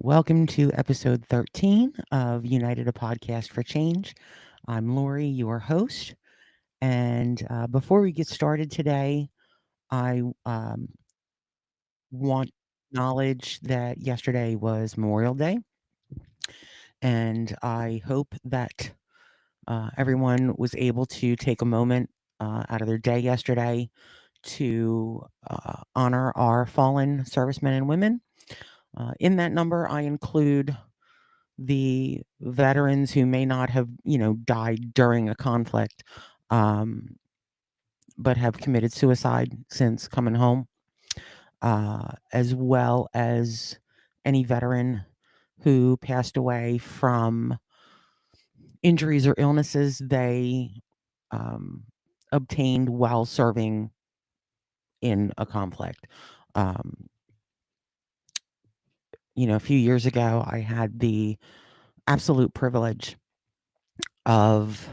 Welcome to episode 13 of United a Podcast for Change. I'm Lori, your host. And before we get started today, I want to acknowledge that yesterday was Memorial Day. And I hope that everyone was able to take a moment out of their day yesterday to honor our fallen servicemen and women. In that number, I include the veterans who may not have, died during a conflict, um, but have committed suicide since coming home, as well as any veteran who passed away from injuries or illnesses they um, obtained while serving in a conflict. Um, a few years ago, I had the absolute privilege of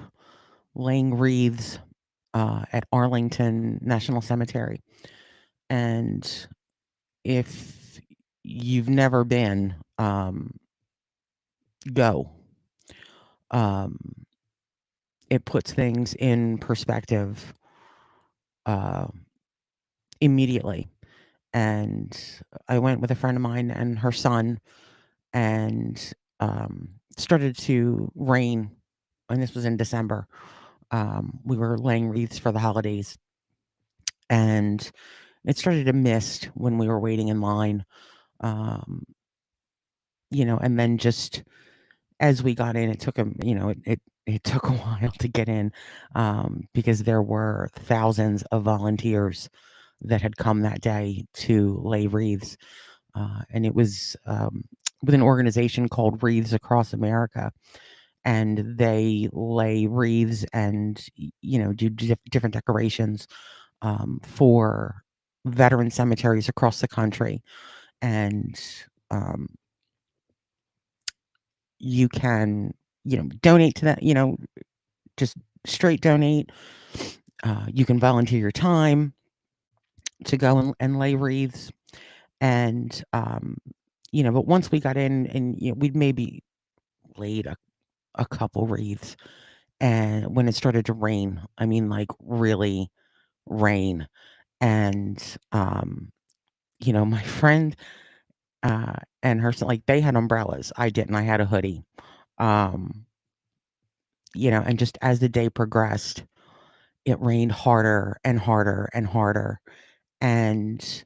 laying wreaths at Arlington National Cemetery. And if you've never been, go. Um, it puts things in perspective uh, immediately. And I went with a friend of mine and her son, and started to rain. And this was in December. We were laying wreaths for the holidays, and it started to mist when we were waiting in line. Um, and then just as we got in, it took it took a while to get in, because there were thousands of volunteers that had come that day to lay wreaths. And it was with an organization called Wreaths Across America. And they lay wreaths and, do different decorations for veteran cemeteries across the country. And um, you can, donate to that, just straight donate. You can volunteer your time to go and lay wreaths. And, but once we got in and, we'd maybe laid a couple wreaths. And when it started to rain, I mean, like really rain. And, my friend and her son, like they had umbrellas. I didn't. I had a hoodie. Um, and just as the day progressed, it rained harder and harder and harder. And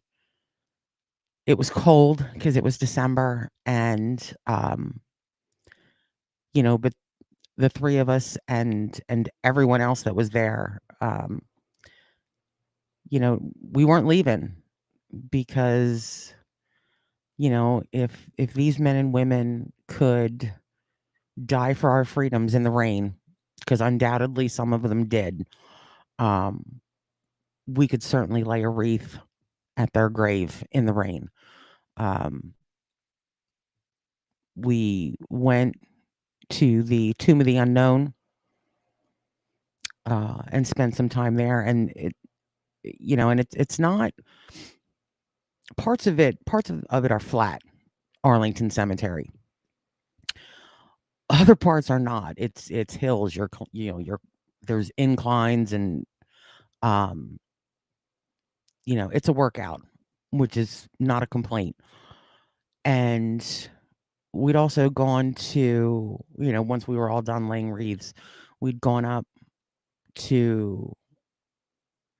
it was cold because it was December. And, but the three of us and everyone else that was there, we weren't leaving because, if these men and women could die for our freedoms in the rain, because undoubtedly some of them did, um, we could certainly lay a wreath at their grave in the rain. Um, we went to the Tomb of the Unknown and spent some time there, and it's not parts of it are flat. Arlington Cemetery. Other parts are not. It's hills. There's inclines and um, it's a workout, which is not a complaint. And we'd also gone to, once we were all done laying wreaths, we'd gone up to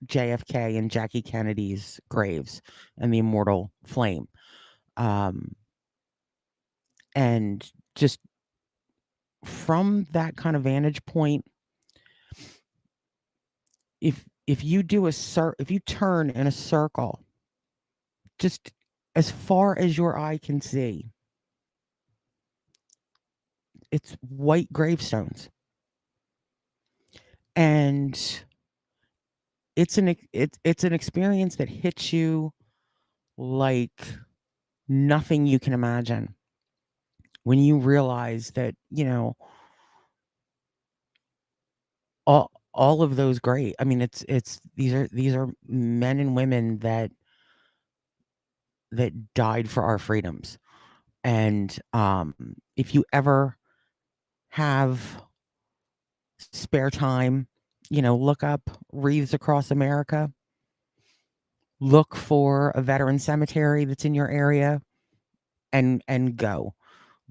JFK and Jackie Kennedy's graves and the immortal flame. Um, and just from that kind of vantage point, if you do if you turn in a circle just as far as your eye can see, it's white gravestones. And it's an experience that hits you like nothing you can imagine when you realize that, all of those great. I mean, it's these are men and women that died for our freedoms. And if you ever have spare time, look up Wreaths Across America. Look for a veteran cemetery that's in your area and go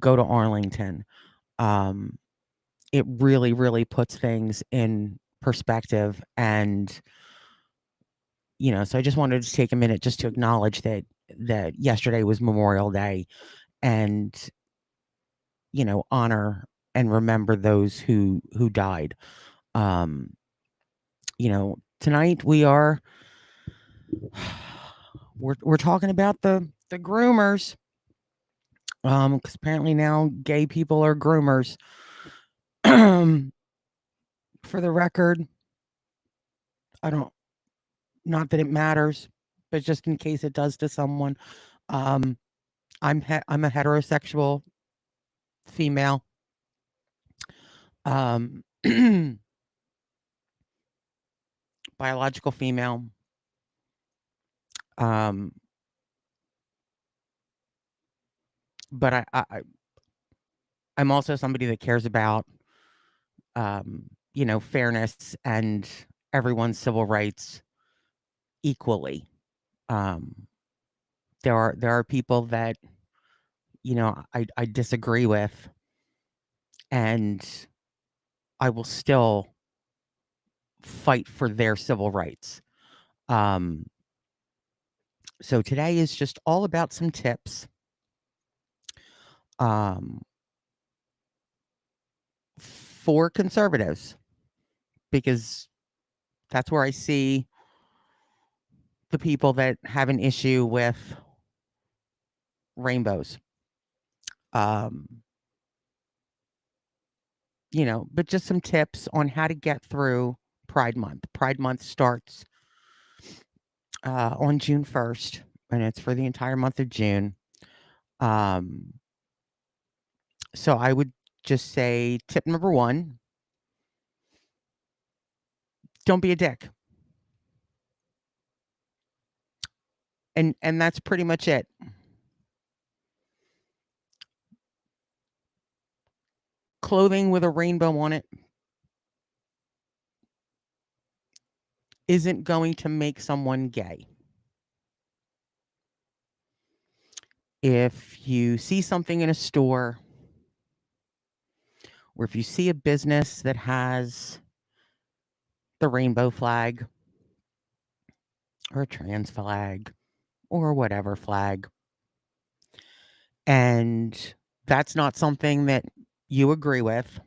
to Arlington. Um, it really, really puts things in perspective. And, so I just wanted to take a minute just to acknowledge that yesterday was Memorial Day, and, honor and remember those who died. Um, Tonight we're talking about the groomers. Because apparently now gay people are groomers. For the record, I don't, not that it matters, but just in case it does to someone, um, I'm a heterosexual female, um, biological female. Um, but I'm also somebody that cares about, fairness and everyone's civil rights equally. Um, there are people that I disagree with, and I will still fight for their civil rights. Um, so today is just all about some tips um, for conservatives, because that's where I see the people that have an issue with rainbows. Um, but just some tips on how to get through Pride Month. Pride Month starts on June 1st, and it's for the entire month of June. Um, so I would just say tip number one: don't be a dick. And that's pretty much it. Clothing with a rainbow on it isn't going to make someone gay. If you see something in a store, or if you see a business that has the rainbow flag or a trans flag or whatever flag, and that's not something that you agree with,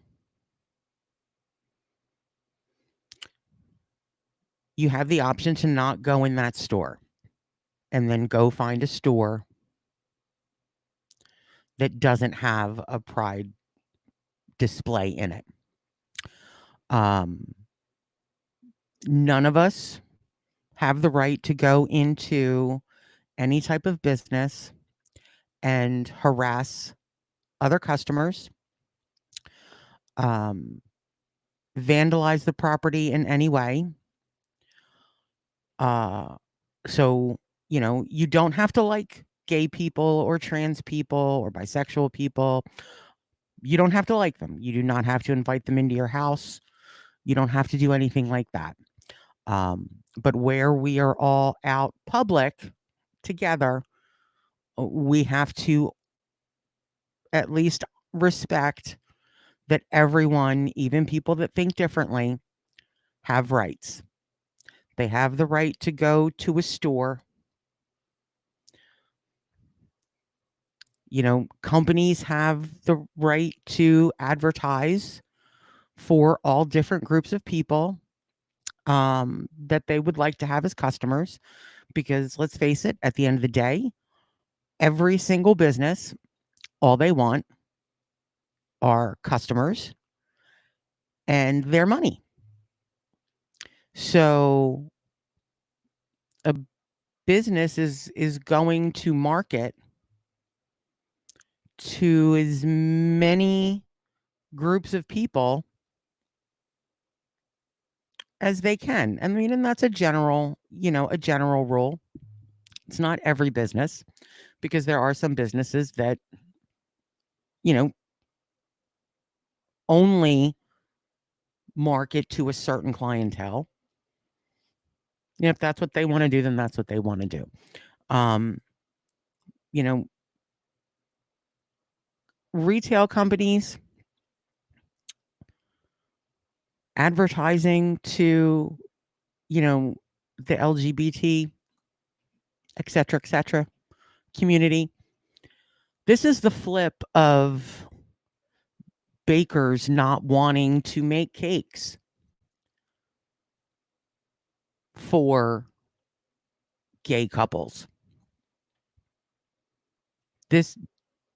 you have the option to not go in that store and then go find a store that doesn't have a pride display in it. Um, None of us have the right to go into any type of business and harass other customers, um, vandalize the property in any way. Uh, so, you don't have to like gay people or trans people or bisexual people. You don't have to like them. You do not have to invite them into your house. You don't have to do anything like that. But where we are all out public together, we have to at least respect that everyone, even people that think differently, have rights. They have the right to go to a store. Companies have the right to advertise for all different groups of people that they would like to have as customers. Because let's face it, at the end of the day, every single business, all they want are customers and their money. So a business is going to market to as many groups of people as they can. I mean, and that's a general rule. It's not every business, because there are some businesses that you know, only market to a certain clientele. If that's what they want to do, then that's what they want to do. Um, you know, retail companies advertising to, you know, the LGBT, et cetera, community. This is the flip of bakers not wanting to make cakes for gay couples. This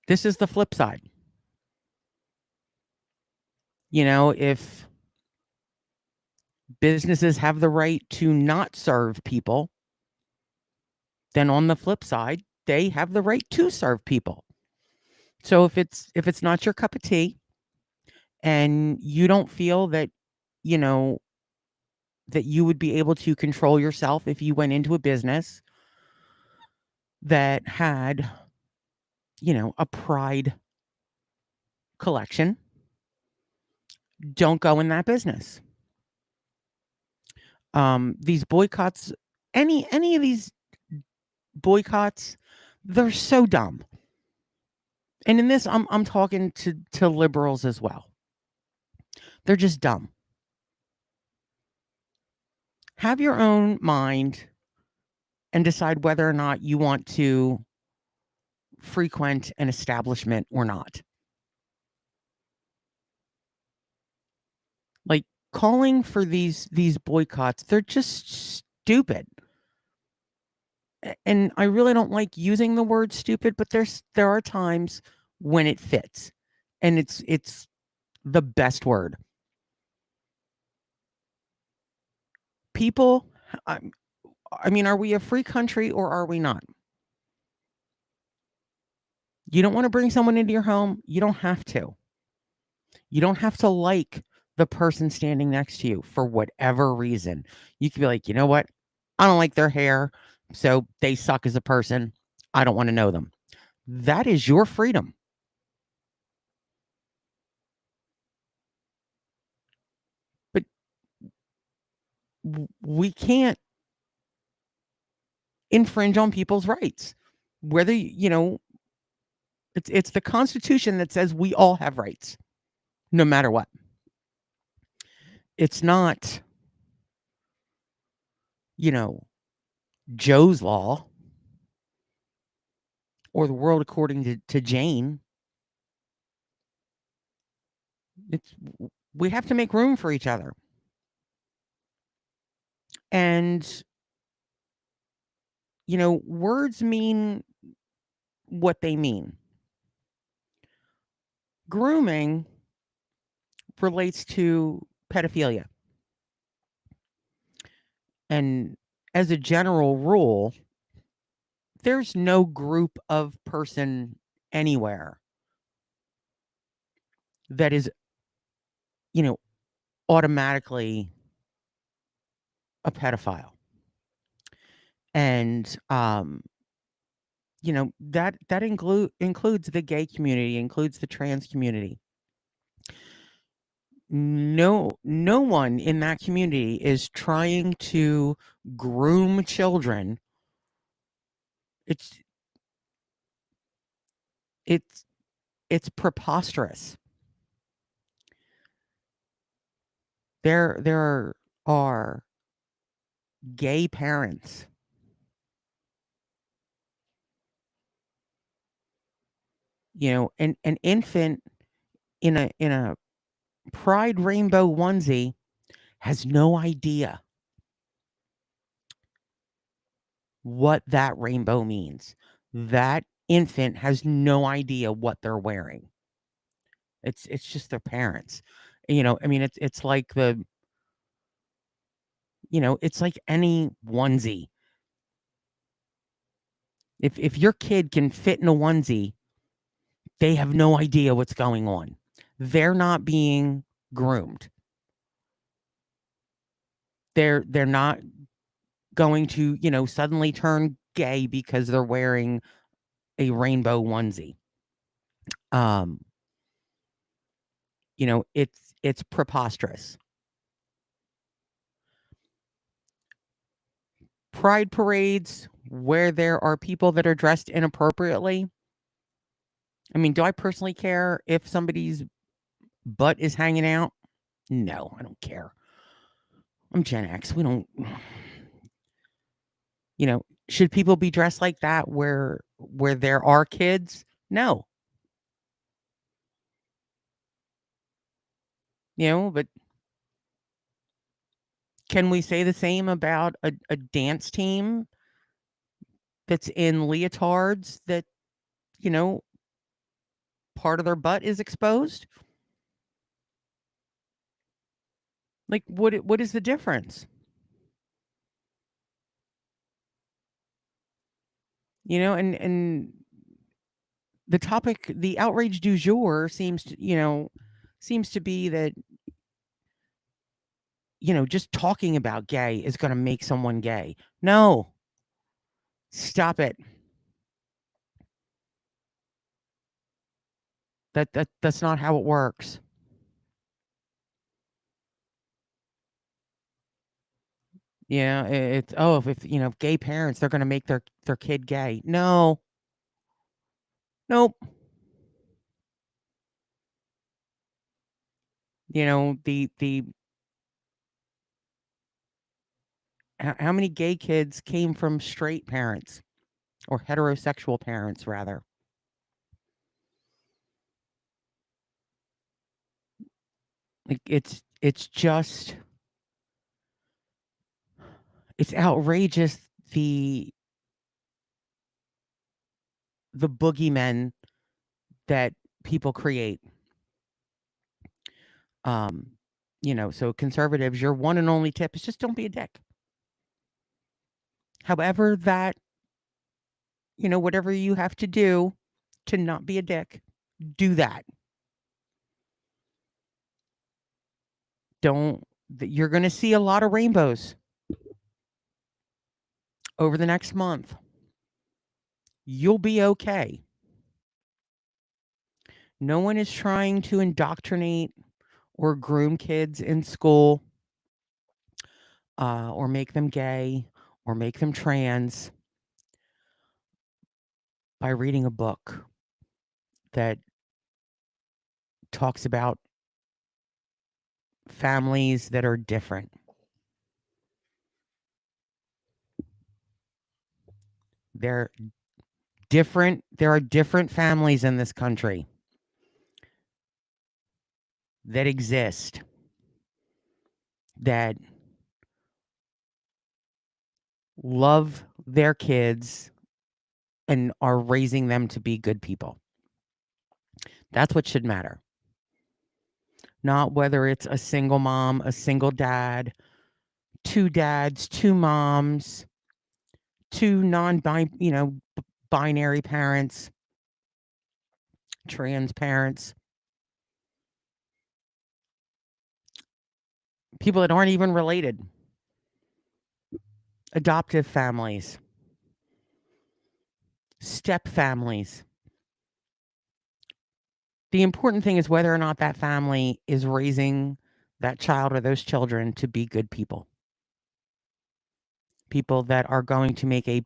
this is the flip side. If businesses have the right to not serve people, then on the flip side, they have the right to serve people. So if it's not your cup of tea and you don't feel that, you know, that you would be able to control yourself if you went into a business that had, a pride collection, don't go in that business. These boycotts, any of these boycotts, they're so dumb. And in this, I'm talking to liberals as well. They're just dumb. Have your own mind and decide whether or not you want to frequent an establishment or not. Like, calling for these boycotts, they're just stupid. And I really don't like using the word stupid, but there are times when it fits. And it's the best word. People, I mean, are we a free country or are we not? You don't want to bring someone into your home, you don't have to. You don't have to like the person standing next to you for whatever reason. You can be like, "You know what? I don't like their hair, so they suck as a person. I don't want to know them." That is your freedom. But we can't infringe on people's rights. Whether it's the Constitution that says we all have rights, no matter what. It's not, you know, Joe's law or the world according to Jane. It's We have to make room for each other. And, words mean what they mean. Grooming relates to pedophilia. And as a general rule, there's no group of person anywhere that is, you know, automatically a pedophile. And that includes the gay community, includes the trans community. No one in that community is trying to groom children. It's it's it's preposterous. There are gay parents, an infant in a pride rainbow onesie has no idea what that rainbow means. That infant has no idea what they're wearing. It's just their parents. I mean, it's like it's like any onesie. If your kid can fit in a onesie, they have no idea what's going on. They're not being groomed. They're not going to, suddenly turn gay because they're wearing a rainbow onesie. It's preposterous. Pride parades where there are people that are dressed inappropriately. I mean, do I personally care if somebody's butt is hanging out? No, I don't care. I'm Gen X. We don't, should people be dressed like that where there are kids? No. But can we say the same about a dance team that's in leotards that, you know, part of their butt is exposed? Like, what is the difference? And the outrage du jour seems to be that, just talking about gay is going to make someone gay. No, stop it. That's not how it works. Yeah, it's if gay parents, they're going to make their kid gay. No, nope. The how many gay kids came from straight parents or heterosexual parents rather? Like it's outrageous the the boogeymen that people create. Um, so conservatives, your one and only tip is just don't be a dick. However, whatever you have to do to not be a dick, do that. Don't, you're going to see a lot of rainbows over the next month. You'll be okay. No one is trying to indoctrinate or groom kids in school, or make them gay or make them trans by reading a book that talks about families that are different. They're different. There are different families in this country that exist that love their kids and are raising them to be good people. That's what should matter. Not whether it's a single mom, a single dad, two dads, two moms, two binary parents, trans parents, people that aren't even related, adoptive families, step families. The important thing is whether or not that family is raising that child or those children to be good people. People that are going to make a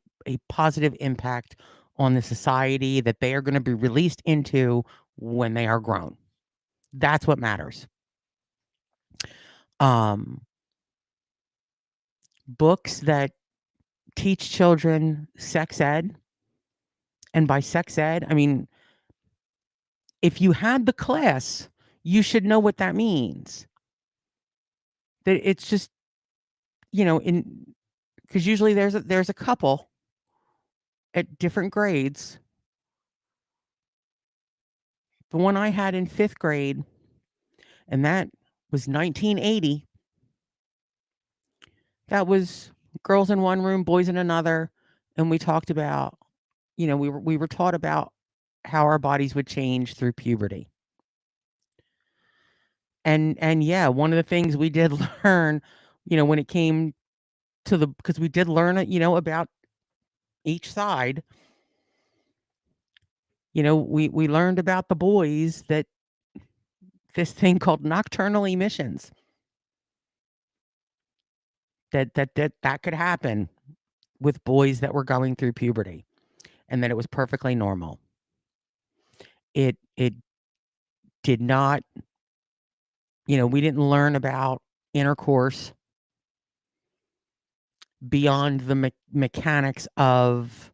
positive impact on the society that they are going to be released into when they are grown. That's what matters. Books that teach children sex ed, and by sex ed, I mean, if you had the class, you should know what that means. That it's just, in because usually there's a couple at different grades. The one I had in 5th grade, and that was 1980. That was girls in one room, boys in another, and we talked about, we were taught about how our bodies would change through puberty. And yeah, one of the things we did learn, when it came to because we did learn, about each side. We learned about the boys that this thing called nocturnal emissions that could happen with boys that were going through puberty, and that it was perfectly normal. It did not, we didn't learn about intercourse beyond the mechanics of,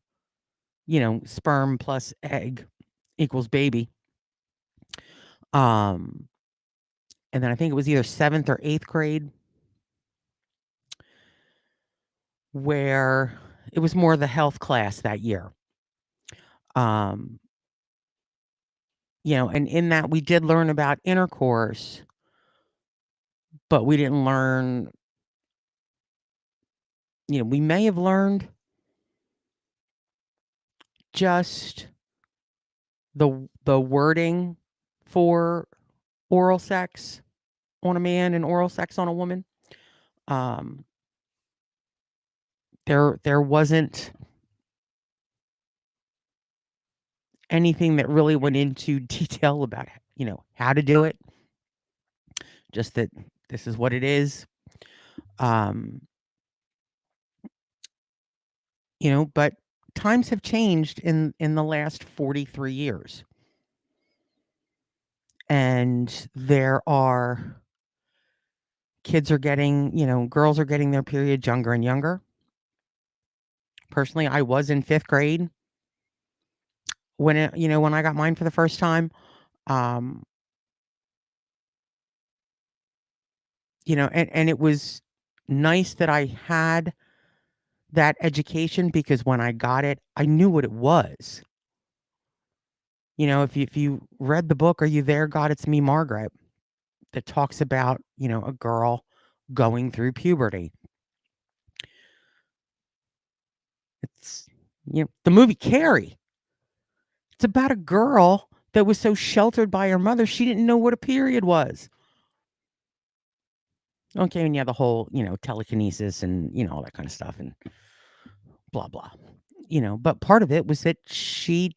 sperm plus egg equals baby. Um, and then I think it was either 7th or 8th grade where it was more the health class that year. Um, and in that we did learn about intercourse, but we didn't learn, we may have learned just the wording for oral sex on a man and oral sex on a woman. Um, there wasn't anything that really went into detail about, how to do it. Just that this is what it is. Um, but times have changed in the last 43 years. And there are kids are getting, girls are getting their periods younger and younger. Personally, I was in 5th grade when when I got mine for the first time. Um, and it was nice that I had that education, because when I got it, I knew what it was. If you read the book, Are You There, God? It's Me, Margaret, that talks about, a girl going through puberty. It's, the movie Carrie. It's about a girl that was so sheltered by her mother, she didn't know what a period was. Okay, and the whole, telekinesis and, all that kind of stuff and blah, blah. But part of it was that she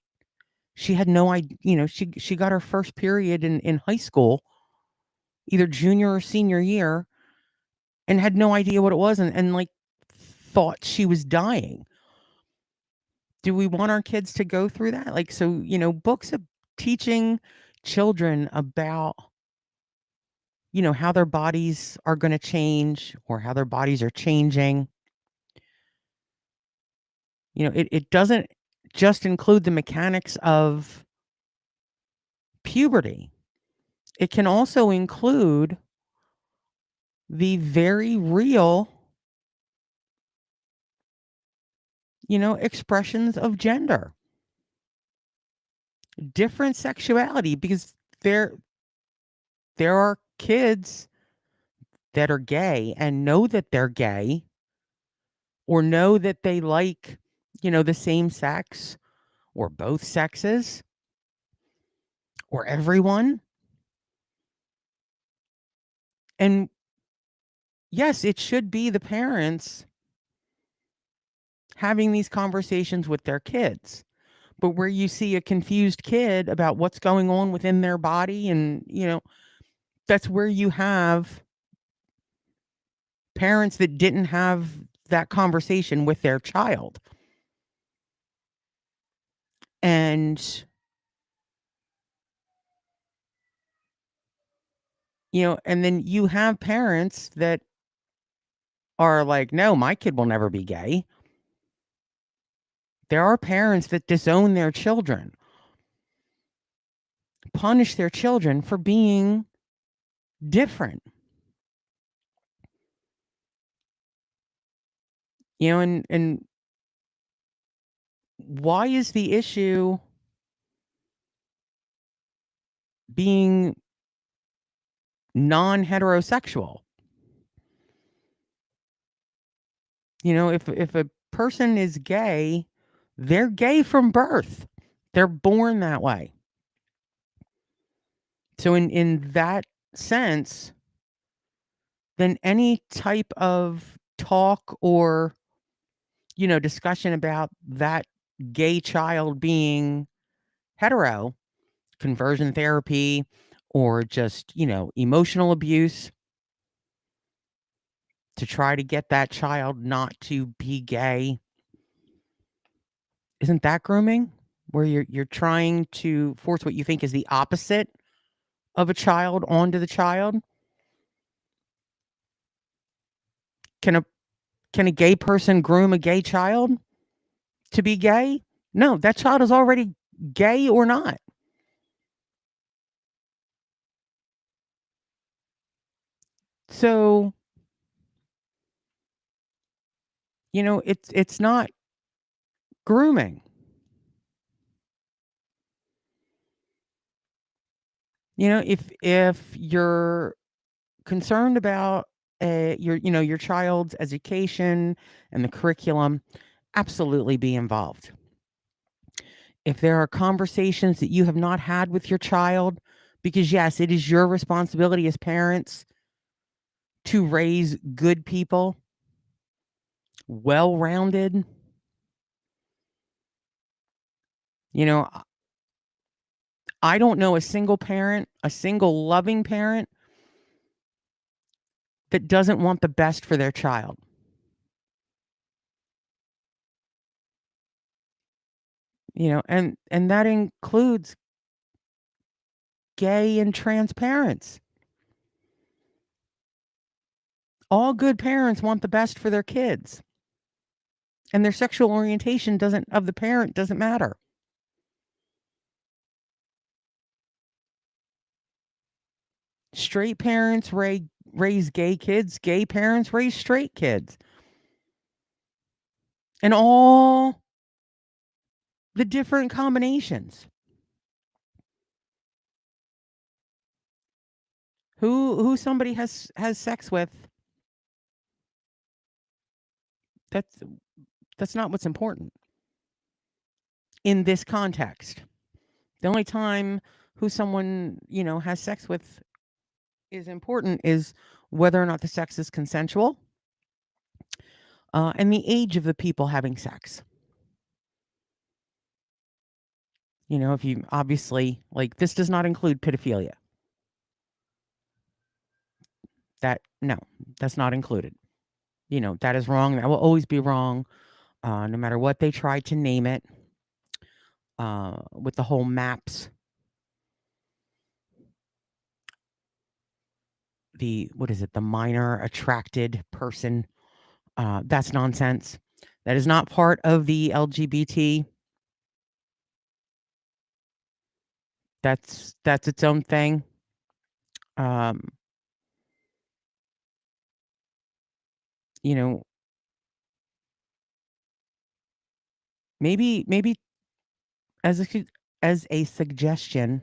had no idea, she got her first period in high school, either junior or senior year, and had no idea what it was, and like thought she was dying. Do we want our kids to go through that? Like, so, books of teaching children about, how their bodies are going to change or how their bodies are changing. It doesn't just include the mechanics of puberty. It can also include the very real, expressions of gender, different sexuality, because there are kids that are gay and know that they're gay, or know that they like, the same sex or both sexes or everyone. And yes, it should be the parents having these conversations with their kids. But where you see a confused kid about what's going on within their body, and, that's where you have parents that didn't have that conversation with their child. And, and then you have parents that are like, no, my kid will never be gay. There are parents that disown their children, punish their children for being different. And why is the issue being non-heterosexual? If a person is gay, they're gay from birth. They're born that way. So in that sense, then any type of talk or, discussion about that gay child being hetero, conversion therapy, or just, emotional abuse to try to get that child not to be gay. Isn't that grooming? Where you're trying to force what you think is the opposite of a child onto the child? Can a can a gay person groom a gay child to be gay? No, that child is already gay or not. So, it's not grooming. If you're concerned about your child's education and the curriculum, absolutely be involved. If there are conversations that you have not had with your child, because yes, it is your responsibility as parents to raise good people, well-rounded. You know, I don't know a single parent, a single loving parent that doesn't want the best for their child. And that includes gay and trans parents. All good parents want the best for their kids. And their sexual orientation doesn't matter. Straight parents raise gay kids, gay parents raise straight kids. And all the different combinations. Who somebody has sex with, that's that's not what's important in this context. The only time who someone, has sex with is important is whether or not the sex is consensual, and the age of the people having sex. If you obviously like this does not include pedophilia. That no, that's not included. That is wrong. That will always be wrong, no matter what they try to name it. With the whole maps, what is it? The minor attracted person. That's nonsense. That is not part of the LGBT. That's its own thing. Um, you know, maybe as a suggestion,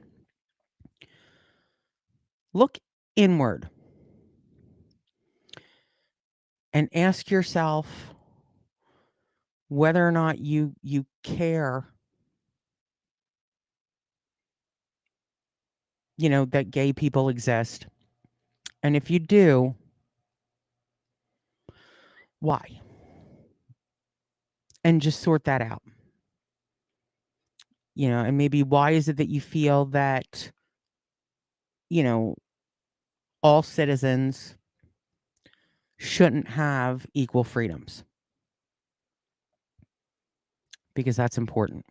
look inward and ask yourself whether or not you care, that gay people exist. And if you do, why? And just sort that out. And maybe why is it that you feel that, you know, all citizens shouldn't have equal freedoms? Because that's important.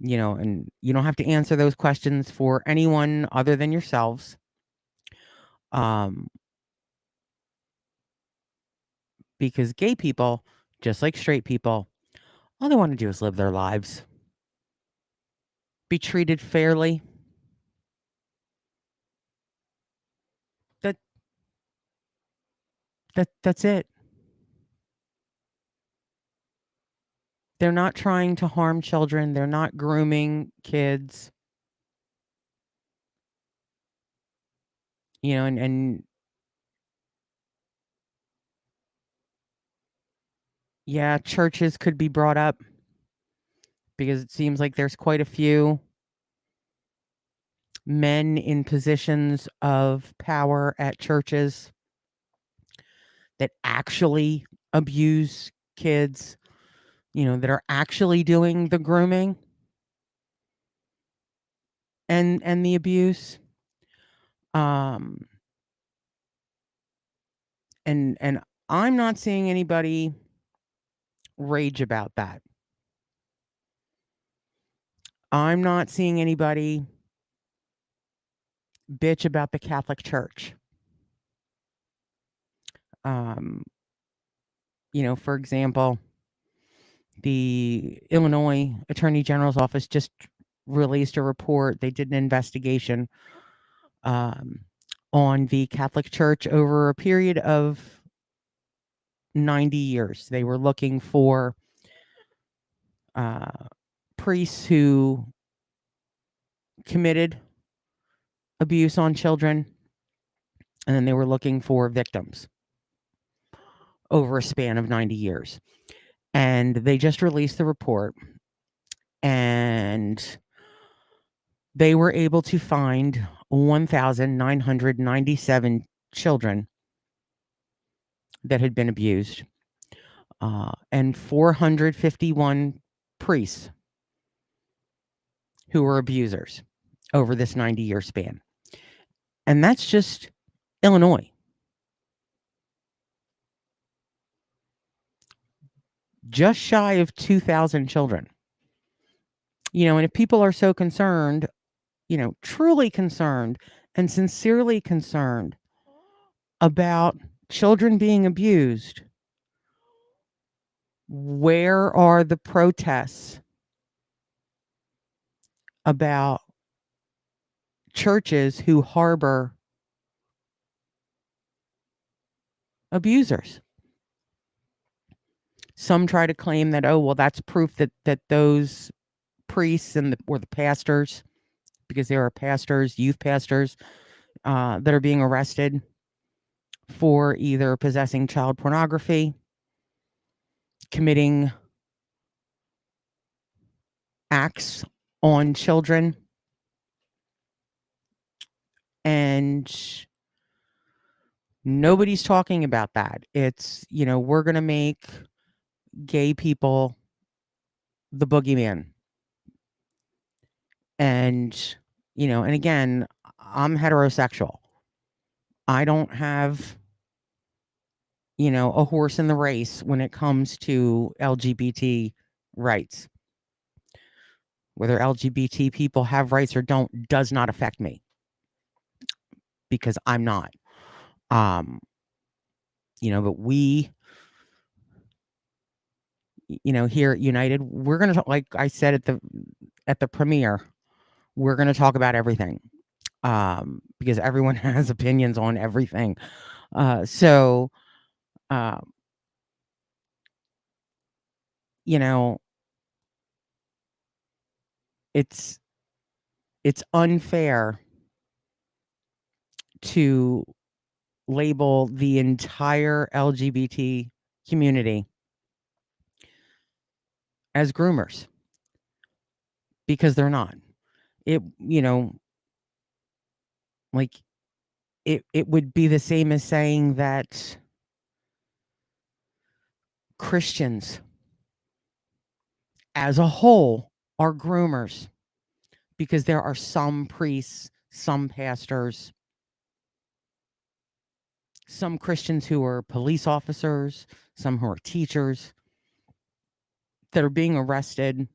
And you don't have to answer those questions for anyone other than yourselves. Um, because gay people, just like straight people, all they want to do is live their lives, be treated fairly. That that's it. They're not trying to harm children. They're not grooming kids. And yeah, churches could be brought up because it seems like there's quite a few men in positions of power at churches that actually abuse kids, that are actually doing the grooming. and the abuse. Um, and I'm not seeing anybody rage about that. I'm not seeing anybody bitch about the Catholic Church. Um, for example, the Illinois Attorney General's office just released a report. They did an investigation um, on the Catholic Church over a period of 90 years. They were looking for uh, priests who committed abuse on children, and then they were looking for victims over a span of 90 years. And they just released the report, and they were able to find 1,997 children that had been abused, and 451 priests who were abusers over this 90-year span. And that's just Illinois. Just shy of 2,000 children. And if people are so concerned, truly concerned and sincerely concerned about children being abused, where are the protests about churches who harbor abusers? Some try to claim that, oh, well, that's proof that those priests or the pastors, because there are pastors, youth pastors, that are being arrested for either possessing child pornography, committing acts on children, and nobody's talking about that. It's, we're going to make gay people the boogeyman. And, and again, I'm heterosexual. I don't have, a horse in the race when it comes to LGBT rights. Whether LGBT people have rights or don't does not affect me, because I'm not. But we, here at United, we're going to, like I said at the premiere, we're going to talk about everything, because everyone has opinions on everything. So, you know, it's unfair to label the entire LGBT community as groomers, because they're not. It, like it would be the same as saying that Christians as a whole are groomers, because there are some priests, some pastors, some Christians who are police officers, some who are teachers, that are being arrested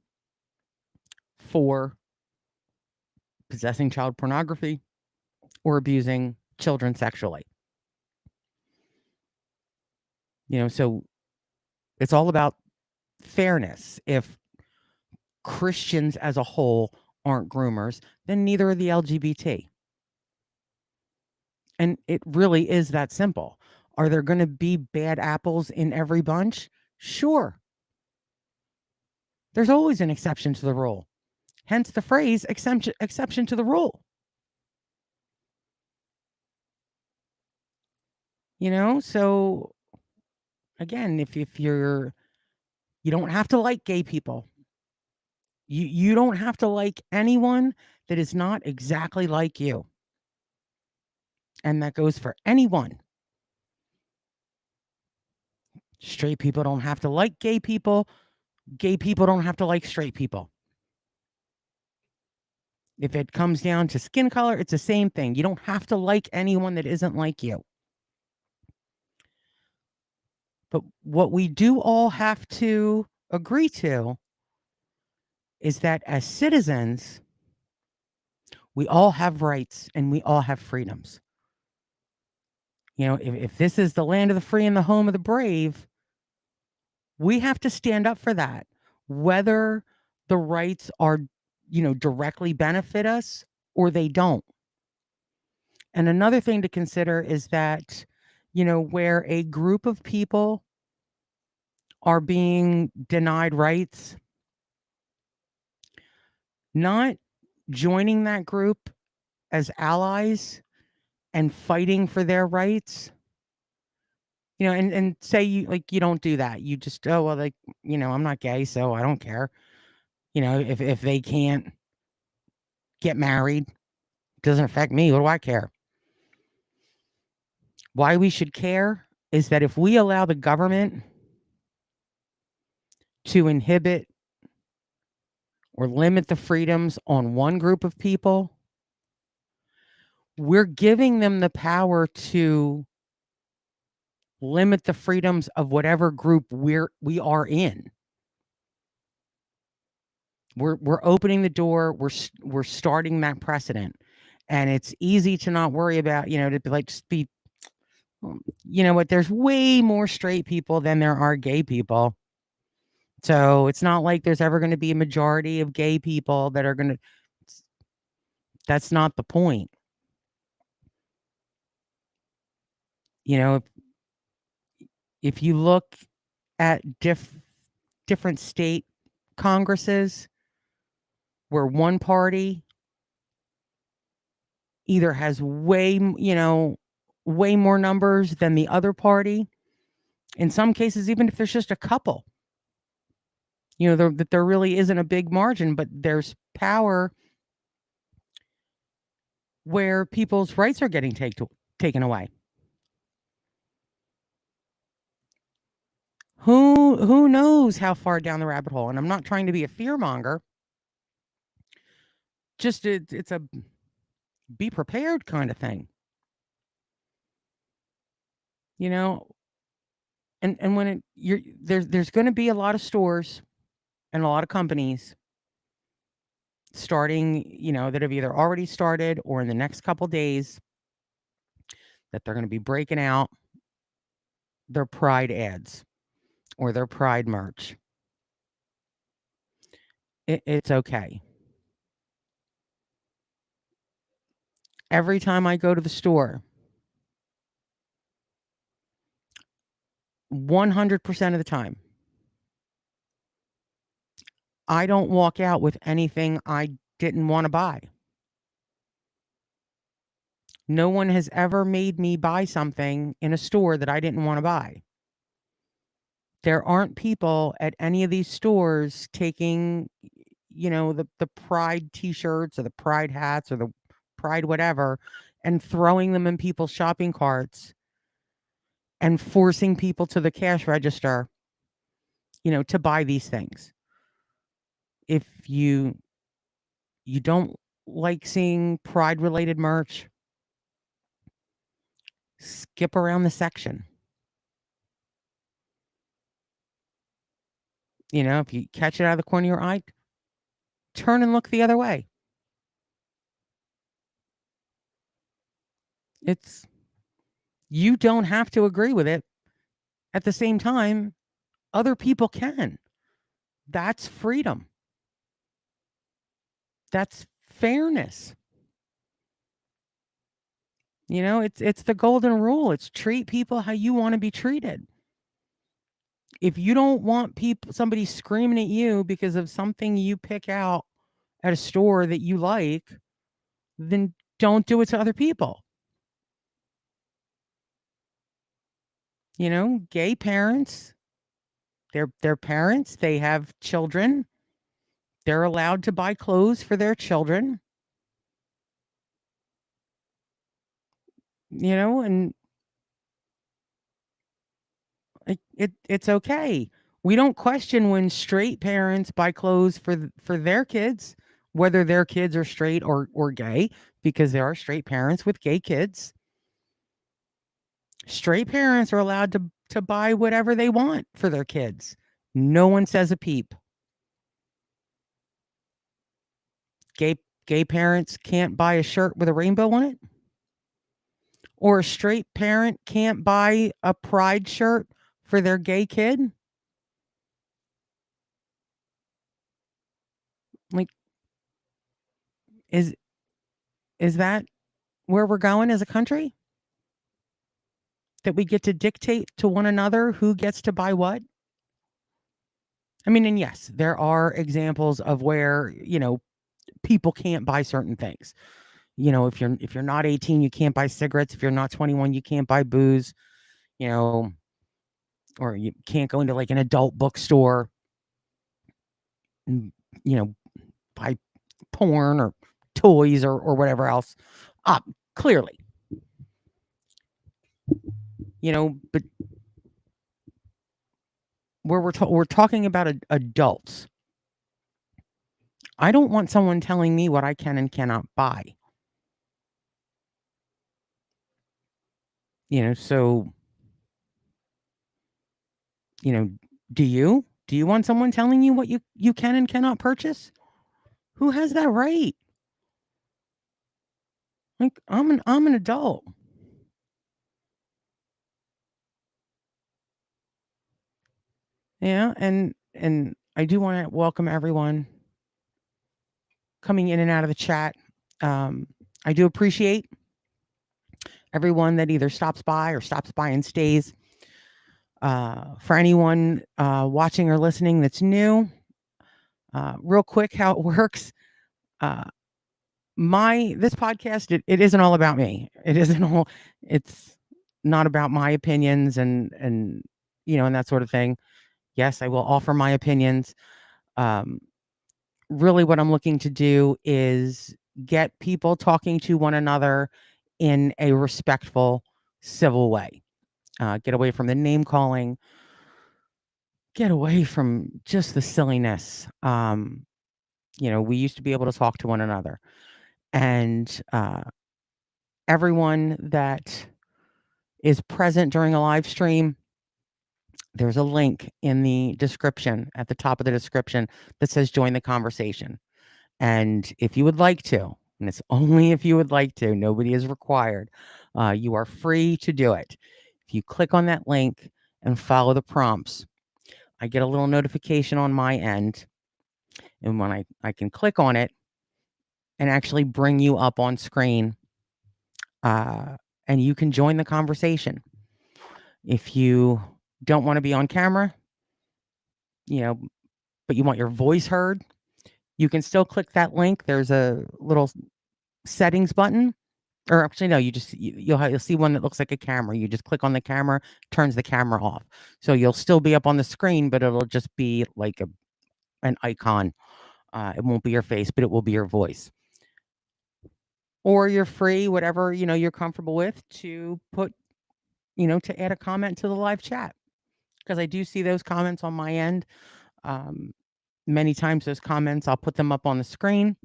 for possessing child pornography or abusing children sexually. So it's all about fairness. If Christians as a whole aren't groomers, then neither are the LGBT. And it really is that simple. Are there going to be bad apples in every bunch? Sure. There's always an exception to the rule. Hence the phrase exception to the rule. So again, if you don't have to like gay people. You don't have to like anyone that is not exactly like you. And that goes for anyone. Straight people don't have to like gay people. Gay people don't have to like straight people. If it comes down to skin color, it's the same thing. You don't have to like anyone that isn't like you. But what we do all have to agree to is that as citizens, we all have rights and we all have freedoms. You know, if this is the land of the free and the home of the brave, we have to stand up for that, whether the rights are, directly benefit us or they don't. And another thing to consider is that, where a group of people are being denied rights, not joining that group as allies and fighting for their rights, and say you don't do that. You just, oh, well, like, I'm not gay, so I don't care. If they can't get married, doesn't affect me. What do I care? Why we should care is that if we allow the government to inhibit or limit the freedoms on one group of people, we're giving them the power to limit the freedoms of whatever group we are in. We're opening the door. We're starting that precedent, and it's easy to not worry about, to be like, just be, you know what? There's way more straight people than there are gay people. So it's not like there's ever going to be a majority of gay people that are going to. That's not the point. If you look at different state congresses where one party either has way more numbers than the other party, in some cases, even if there's just a couple, that there really isn't a big margin, but there's power where people's rights are getting taken away. Who knows how far down the rabbit hole? And I'm not trying to be a fearmonger. Just it's a be prepared kind of thing. And when there's going to be a lot of stores and a lot of companies starting, that have either already started or in the next couple days that they're going to be breaking out their pride ads or their pride merch. It's okay. Every time I go to the store, 100% of the time, I don't walk out with anything I didn't want to buy. No one has ever made me buy something in a store that I didn't want to buy. There aren't people at any of these stores taking, the pride t-shirts or the pride hats or the pride whatever and throwing them in people's shopping carts and forcing people to the cash register, to buy these things. If you don't like seeing pride related merch, skip around the section. If you catch it out of the corner of your eye, turn and look the other way. You don't have to agree with it. At the same time, other people can. That's freedom. That's fairness. It's the golden rule. It's treat people how you want to be treated. If you don't want somebody screaming at you because of something you pick out at a store that you like, then don't do it to other people. Gay parents, they're parents, they have children. They're allowed to buy clothes for their children. And it's okay. We don't question when straight parents buy clothes for their kids whether their kids are straight or gay, because there are straight parents with gay kids. Straight parents are allowed to buy whatever they want for their kids. No one says a peep. Gay parents can't buy a shirt with a rainbow on it, or a straight parent can't buy a pride shirt for their gay kid. Like, is is that where we're going as a country? That we get to dictate to one another who gets to buy what? I mean, and yes, there are examples of where, people can't buy certain things. If you're not 18, you can't buy cigarettes. If you're not 21, you can't buy booze, you know, or you can't go into like an adult bookstore and, you know, buy porn or toys or whatever else. Clearly, but where we're talking about adults. I don't want someone telling me what I can and cannot buy. So, you know, do you? Do you want someone telling you what you can and cannot purchase? Who has that right? Like, I'm an adult. Yeah, and I do want to welcome everyone coming in and out of the chat. I do appreciate everyone that either stops by and stays. For anyone watching or listening that's new, real quick, how it works. This podcast, it isn't all about me. It's not about my opinions and that sort of thing. Yes, I will offer my opinions. Really what I'm looking to do is get people talking to one another in a respectful, civil way. Get away from the name calling, get away from just the silliness. We used to be able to talk to one another, and everyone that is present during a live stream, there's a link in the description, at the top of the description, that says join the conversation. And if you would like to, and it's only if you would like to, nobody is required, you are free to do it. If you click on that link and follow the prompts, I get a little notification on my end. And when I can click on it and actually bring you up on screen, and you can join the conversation. If you don't want to be on camera, but you want your voice heard, you can still click that link. There's a little settings button, or actually no, you'll see one that looks like a camera. You just click on the camera, turns the camera off. So you'll still be up on the screen, but it'll just be like an icon. It won't be your face, but it will be your voice. Or you're free, whatever, you're comfortable with, to put, to add a comment to the live chat. Because I do see those comments on my end. Many times those comments, I'll put them up on the screen.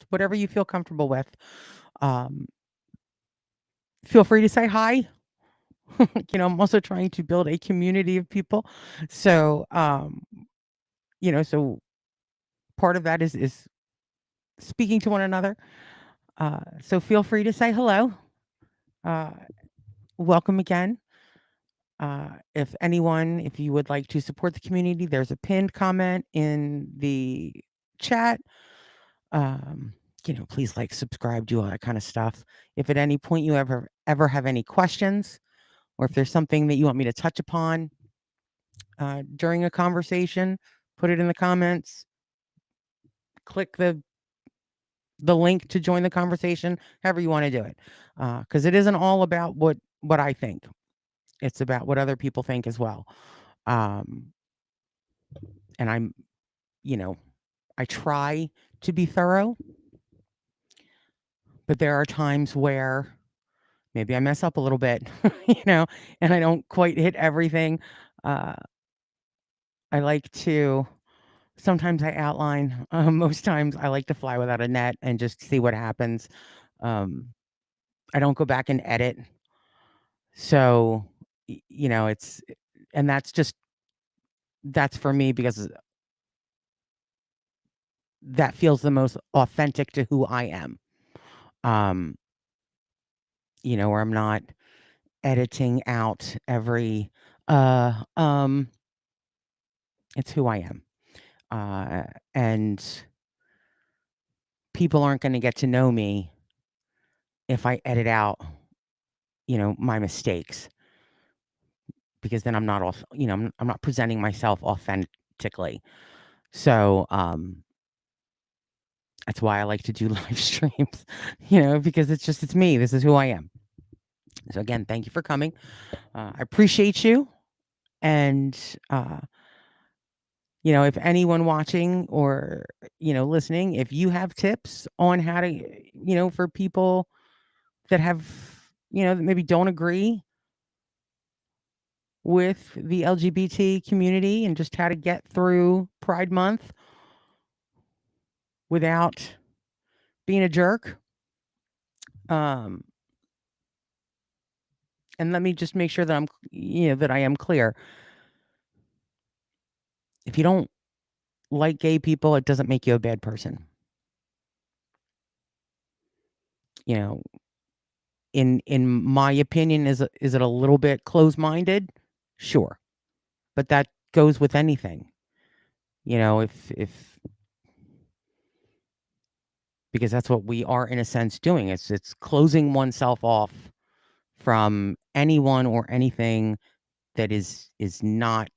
Whatever you feel comfortable with. Feel free to say hi. I'm also trying to build a community of people. So, so part of that is speaking to one another. So feel free to say hello. Welcome again. If you would like to support the community, there's a pinned comment in the chat. Please like, subscribe, do all that kind of stuff. If at any point you ever have any questions, or if there's something that you want me to touch upon during a conversation, put it in the comments. Click the link to join the conversation, however you want to do it. Because it isn't all about what I think. It's about what other people think as well. And I'm, I try to be thorough, but there are times where maybe I mess up a little bit, and I don't quite hit everything. I like to, Sometimes I outline. Most times I like to fly without a net and just see what happens. Um, I don't go back and edit. So, it's and that's for me because that feels the most authentic to who I am. Um, where I'm not editing out every uh um it's who I am. Uh and people aren't going to get to know me if I edit out, my mistakes because then I'm not I'm not presenting myself authentically. So, that's why I like to do live streams, because it's me. This is who I am. So again, thank you for coming. I appreciate you. And, if anyone watching or, listening, if you have tips on how to, for people that have, that maybe don't agree with the LGBT community and just how to get through Pride Month without being a jerk. Um, and let me just make sure that that I am clear. If you don't like gay people, it doesn't make you a bad person. You know, in my opinion, is it a little bit closed-minded? Sure. But that goes with anything. If because that's what we are in a sense doing. It's closing oneself off from anyone or anything that is not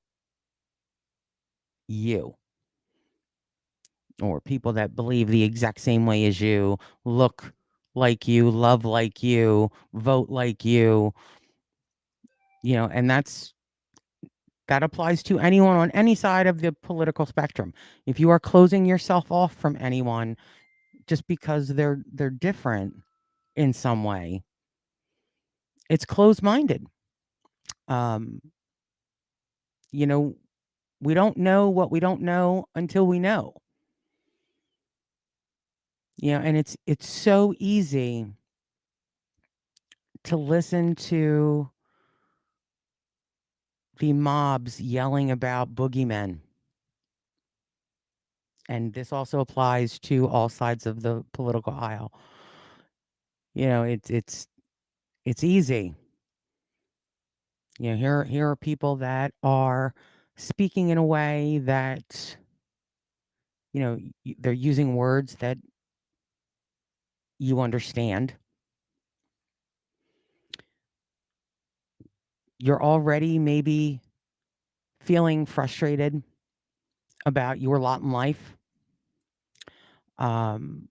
you, or people that believe the exact same way as you, look like you, love like you, vote like you, and that applies to anyone on any side of the political spectrum. If you are closing yourself off from anyone just because they're different in some way, it's closed-minded. Um, you know, we don't know what we don't know until we know. And it's so easy to listen to the mobs yelling about boogeymen. And this also applies to all sides of the political aisle. It's easy. Here are people that are speaking in a way that, they're using words that you understand. You're already maybe feeling frustrated about your lot in life. Um,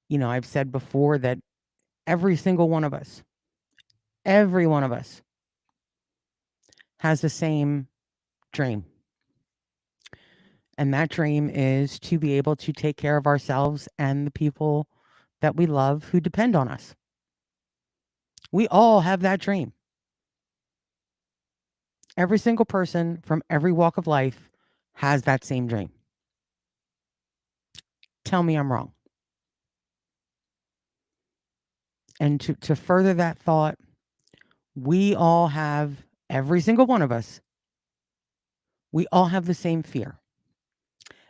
I've said before that every single one of us, every one of us has the same dream. And that dream is to be able to take care of ourselves and the people that we love who depend on us. We all have that dream. Every single person from every walk of life has that same dream. Tell me I'm wrong. And to further that thought, we all have, every single one of us, we all have the same fear.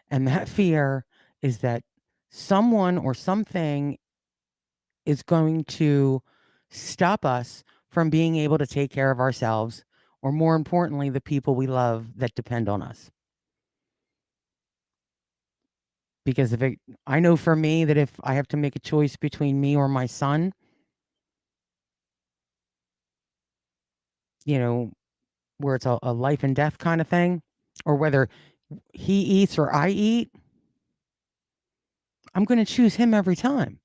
And that fear is that someone or something is going to stop us from being able to take care of ourselves, or more importantly, the people we love that depend on us. Because I know for me that if I have to make a choice between me or my son, where it's a life and death kind of thing, or whether he eats or I eat, I'm going to choose him every time.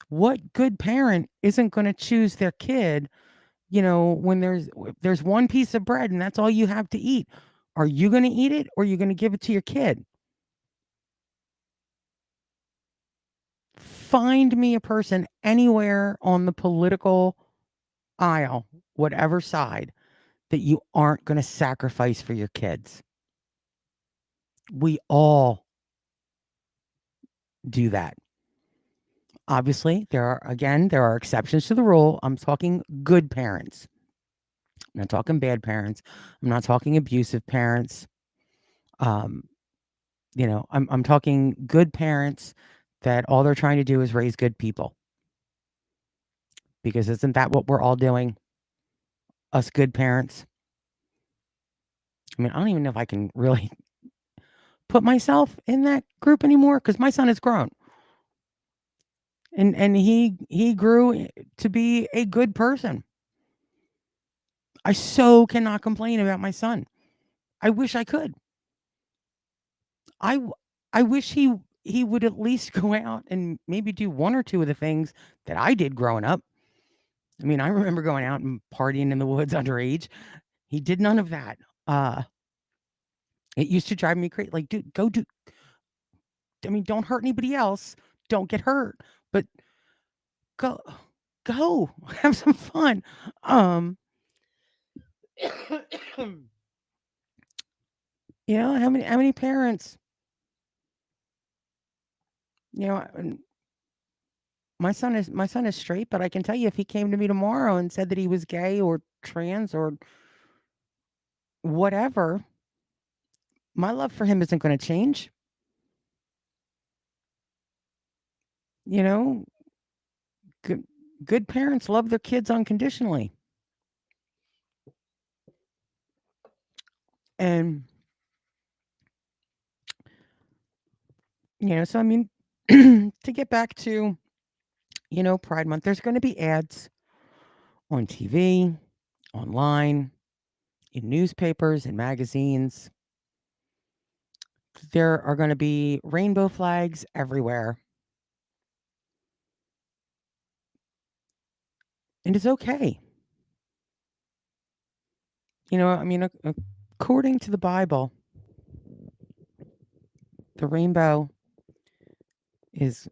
What good parent isn't going to choose their kid, when there's one piece of bread and that's all you have to eat? Are you going to eat it, or are you going to give it to your kid? Find me a person anywhere on the political aisle, whatever side, that you aren't going to sacrifice for your kids. We all do that. Obviously, there are exceptions to the rule. I'm talking good parents. I'm not talking bad parents. I'm not talking abusive parents. Um, I'm talking good parents that all they're trying to do is raise good people. Because isn't that what we're all doing? Us good parents. I mean, I don't even know if I can really put myself in that group anymore because my son is grown and he grew to be a good person. I so cannot complain about my son. I wish I could. I w- I wish he would at least go out and maybe do one or two of the things that I did growing up. I mean, I remember going out and partying in the woods underage. He did none of that. Uh, it used to drive me crazy. Like, dude, go do. I mean, don't hurt anybody else. Don't get hurt, but go, go, have some fun. Um, how many parents, and my son is straight, but I can tell you if he came to me tomorrow and said that he was gay or trans or whatever, my love for him isn't going to change. You know, good good parents love their kids unconditionally. And so I mean to get back to, Pride Month, there's going to be ads on TV, online, in newspapers and magazines. There are going to be rainbow flags everywhere. And it's okay. I mean, according to the Bible, the rainbow is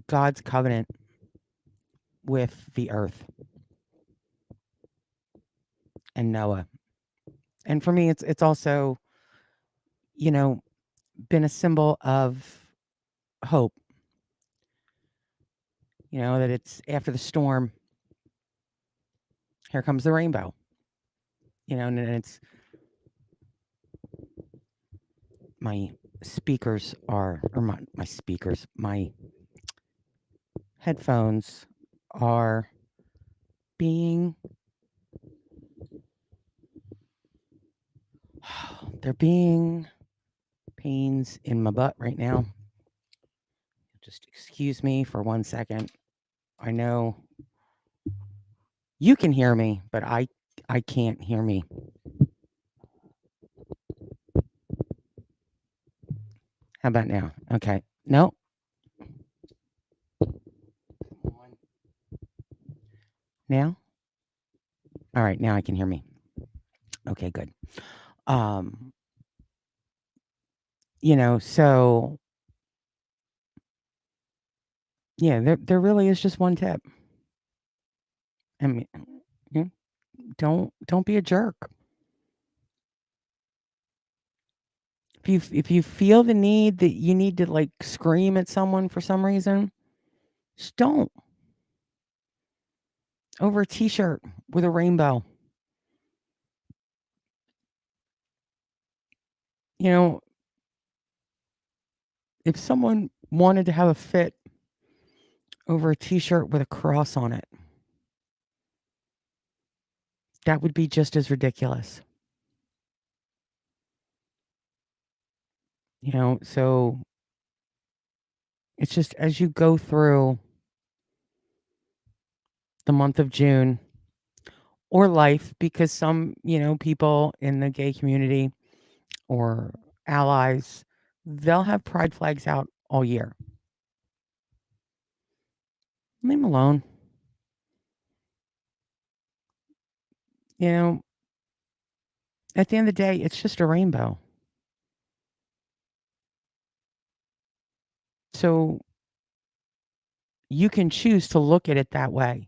God's covenant with the earth and Noah. And for me, it's also, you know, been a symbol of hope. That it's after the storm, here comes the rainbow. And it's my speakers are, or my speakers, my headphones are being, they're being pains in my butt right now. Just excuse me for 1 second. I know you can hear me, but I can't hear me. How about now? Okay. No. Now? All right, now I can hear me. Okay, good. Um, so yeah, there really is just one tip. I mean, mm, don't be a jerk. If you feel the need that you need to like scream at someone for some reason, just don't. Over a t-shirt with a rainbow. You know, if someone wanted to have a fit over a t-shirt with a cross on it, that would be just as ridiculous. So it's just as you go through the month of June or life, because some, people in the gay community or allies, they'll have pride flags out all year. Leave them alone. You know, at the end of the day, it's just a rainbow. So you can choose to look at it that way.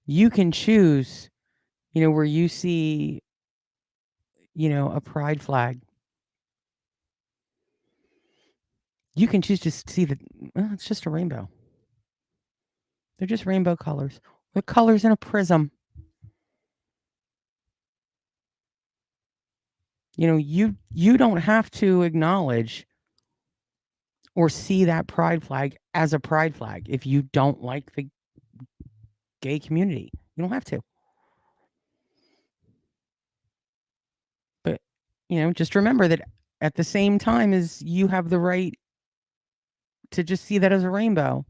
You can choose, where you see a pride flag, you can choose to see that, well, it's just a rainbow. They're just rainbow colors. They're colors in a prism. You don't have to acknowledge or see that pride flag as a pride flag if you don't like the gay community. You don't have to. But, just remember that at the same time as you have the right to just see that as a rainbow,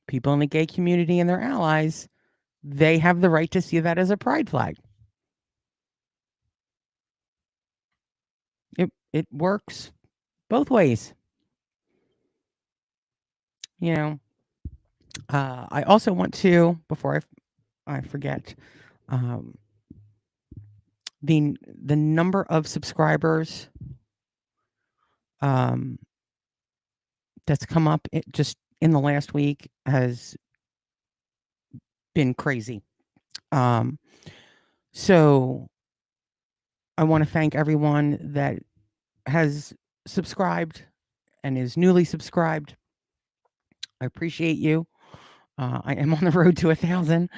people in the gay community and their allies, they have the right to see that as a pride flag. It works both ways. I also want to, before I forget, um, the number of subscribers um, that's come up just in the last week has been crazy. So I want to thank everyone that has subscribed and is newly subscribed. I appreciate you. I am on the road to 1,000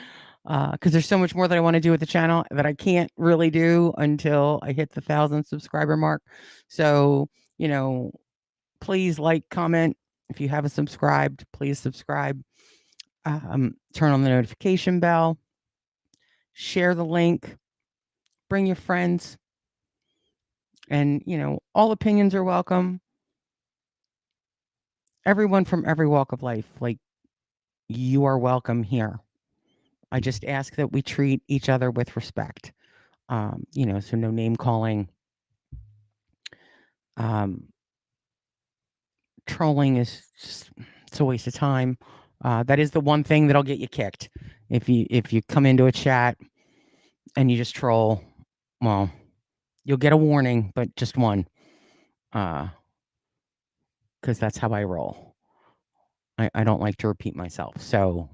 because there's so much more that I want to do with the channel that I can't really do until I hit the 1,000 subscriber mark. So, please like, comment. If you haven't subscribed, please subscribe. Turn on the notification bell. Share the link. Bring your friends. And, all opinions are welcome. Everyone from every walk of life, like, you are welcome here. I just ask that we treat each other with respect. So no name calling. Trolling is just, it's a waste of time. That is the one thing that'll get you kicked. If you come into a chat and you just troll, well, you'll get a warning, but just one. Because that's how I roll. I don't like to repeat myself. So,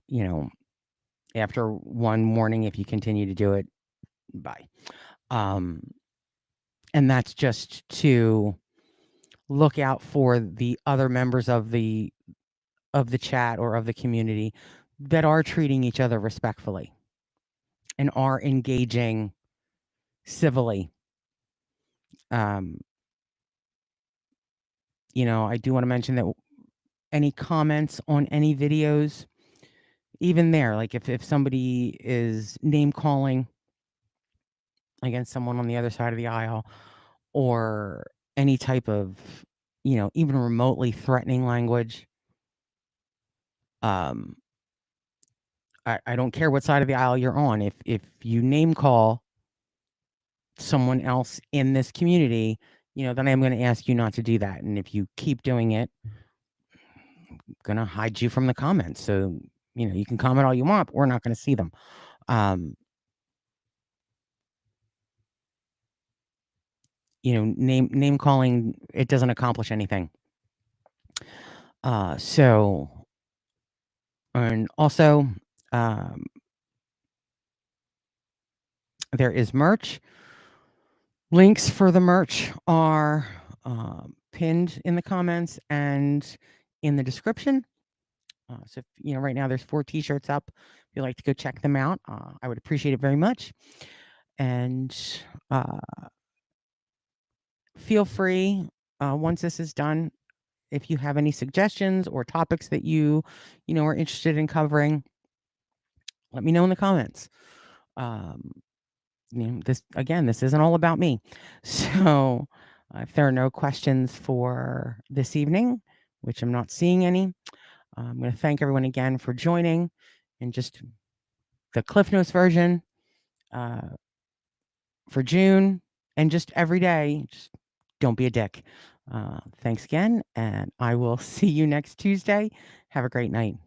after one warning, if you continue to do it, bye. And that's just to look out for the other members of the chat or of the community that are treating each other respectfully and are engaging civilly. I do want to mention that any comments on any videos, even there, like if somebody is name calling against someone on the other side of the aisle or any type of, even remotely threatening language, I don't care what side of the aisle you're on. If you name call someone else in this community, then I'm going to ask you not to do that. And if you keep doing it, I'm going to hide you from the comments. So, you can comment all you want, but we're not going to see them. Name calling, it doesn't accomplish anything. And also, there is merch. Links for the merch are pinned in the comments and in the description. So, right now there's 4 t-shirts up. If you'd like to go check them out, I would appreciate it very much. And feel free, once this is done, if you have any suggestions or topics that you are interested in covering, let me know in the comments. This isn't all about me. So if there are no questions for this evening, which I'm not seeing any, I'm going to thank everyone again for joining, and just the Cliff Notes version for June, and just every day, just don't be a dick. Thanks again, and I will see you next Tuesday. Have a great night.